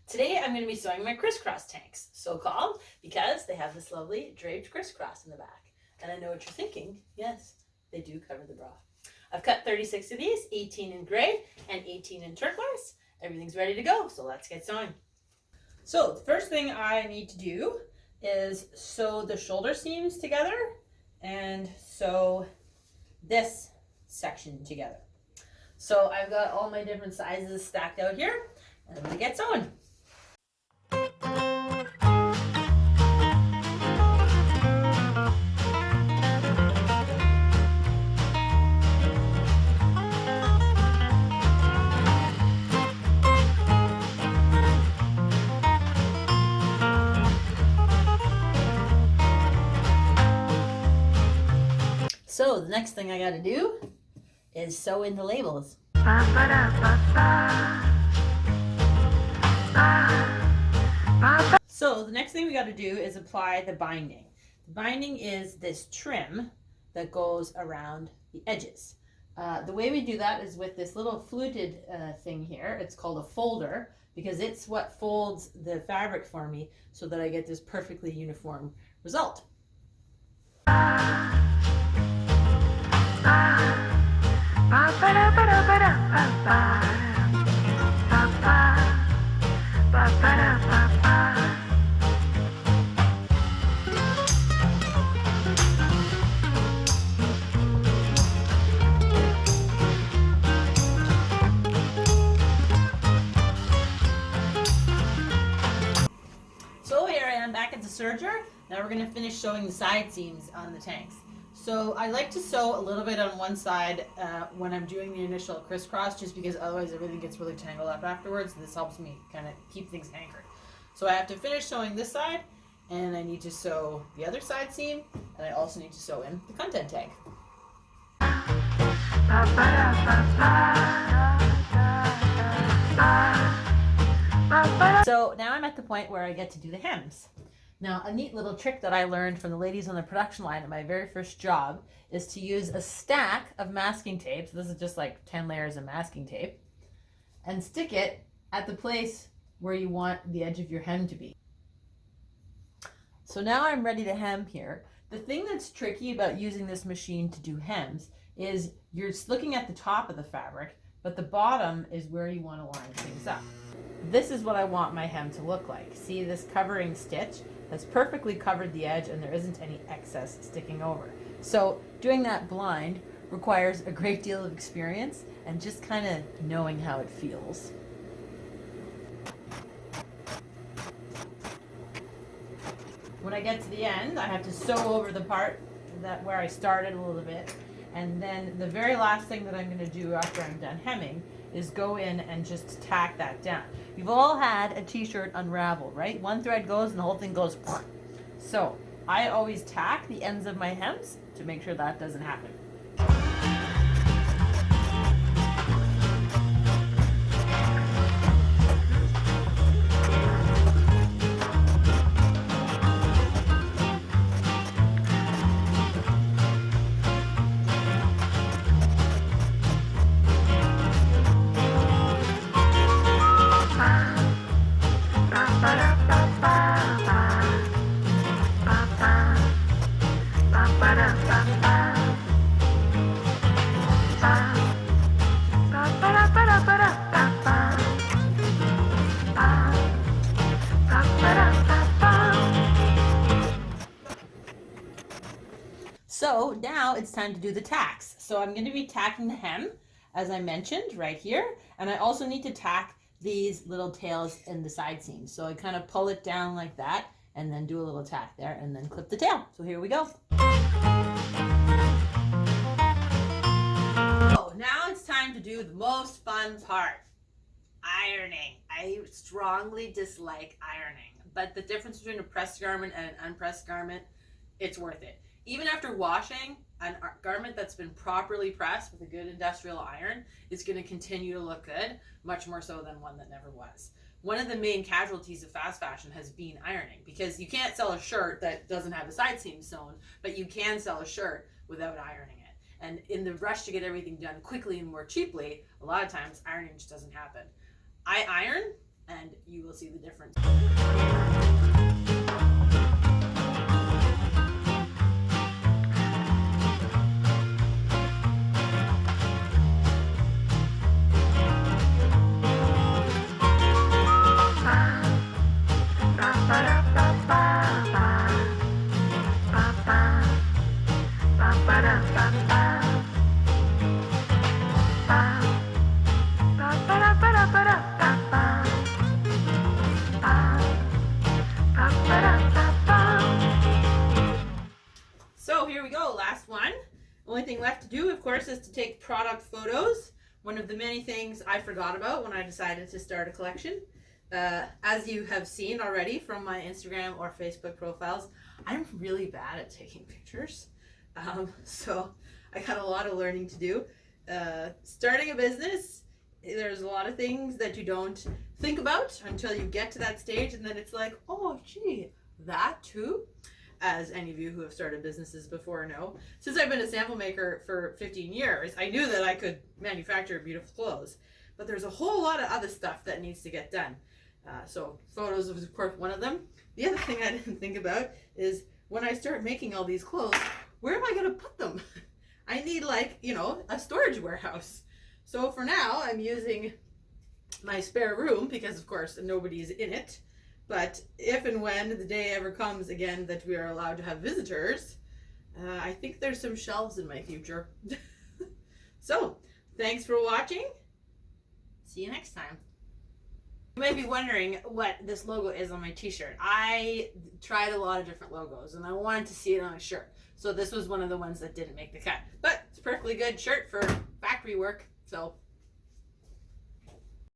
Today I'm going to be sewing my Criss-Cross tanks, so called because they have this lovely draped crisscross in the back. And I know what you're thinking. Yes, they do cover the bra. I've cut 36 of these, 18 in gray and 18 in turquoise. Everything's ready to go, so let's get sewing. So the first thing I need to do is sew the shoulder seams together and sew this section together. So I've got all my different sizes stacked out here, and I'm going to get sewing. So the next thing I got to do is sew in the labels. So the next thing we got to do is apply the binding. The binding is this trim that goes around the edges. The way we do that is with this little fluted thing here. It's called a folder because it's what folds the fabric for me so that I get this perfectly uniform result. So here I am back at the serger. Now we're going to finish sewing the side seams on the tanks. So I like to sew a little bit on one side when I'm doing the initial crisscross, just because otherwise everything gets really tangled up afterwards. This helps me kind of keep things anchored. So I have to finish sewing this side, and I need to sew the other side seam, and I also need to sew in the content tag. So now I'm at the point where I get to do the hems. Now, a neat little trick that I learned from the ladies on the production line at my very first job is to use a stack of masking tape. So this is just like 10 layers of masking tape, and stick it at the place where you want the edge of your hem to be. So now I'm ready to hem here. The thing that's tricky about using this machine to do hems is you're looking at the top of the fabric, but the bottom is where you want to line things up. This is what I want my hem to look like. See this covering stitch? That's perfectly covered the edge and there isn't any excess sticking over. So doing that blind requires a great deal of experience and just kind of knowing how it feels. When I get to the end, I have to sew over the part where I started a little bit, and then the very last thing that I'm going to do after I'm done hemming is go in and just tack that down. You've all had a t-shirt unravel, right? One thread goes and the whole thing goes. So I always tack the ends of my hems to make sure that doesn't happen. So now it's time to do the tacks. So I'm going to be tacking the hem, as I mentioned, right here. And I also need to tack these little tails in the side seams. So I kind of pull it down like that and then do a little tack there and then clip the tail. So here we go. So now it's time to do the most fun part, ironing. I strongly dislike ironing, but the difference between a pressed garment and an unpressed garment, it's worth it. Even after washing, a garment that's been properly pressed with a good industrial iron is going to continue to look good, much more so than one that never was. One of the main casualties of fast fashion has been ironing, because you can't sell a shirt that doesn't have the side seam sewn, but you can sell a shirt without ironing it. And in the rush to get everything done quickly and more cheaply, a lot of times ironing just doesn't happen. I iron, and you will see the difference. So here we go, last one. Only thing left to do, of course, is to take product photos. One of the many things I forgot about when I decided to start a collection. As you have seen already from my Instagram or Facebook profiles, I'm really bad at taking pictures. So I got a lot of learning to do. Starting a business, there's a lot of things that you don't think about until you get to that stage, and then it's like, oh gee, that too? As any of you who have started businesses before know, since I've been a sample maker for 15 years, I knew that I could manufacture beautiful clothes, but there's a whole lot of other stuff that needs to get done. So photos was of course one of them. The other thing I didn't think about is when I start making all these clothes, where am I going to put them? I need, like, you know, a storage warehouse. So for now, I'm using my spare room because of course nobody's in it. But if and when the day ever comes again that we are allowed to have visitors, I think there's some shelves in my future. So, thanks for watching. See you next time. You may be wondering what this logo is on my t-shirt. I tried a lot of different logos and I wanted to see it on a shirt. So this was one of the ones that didn't make the cut. But it's a perfectly good shirt for factory work. So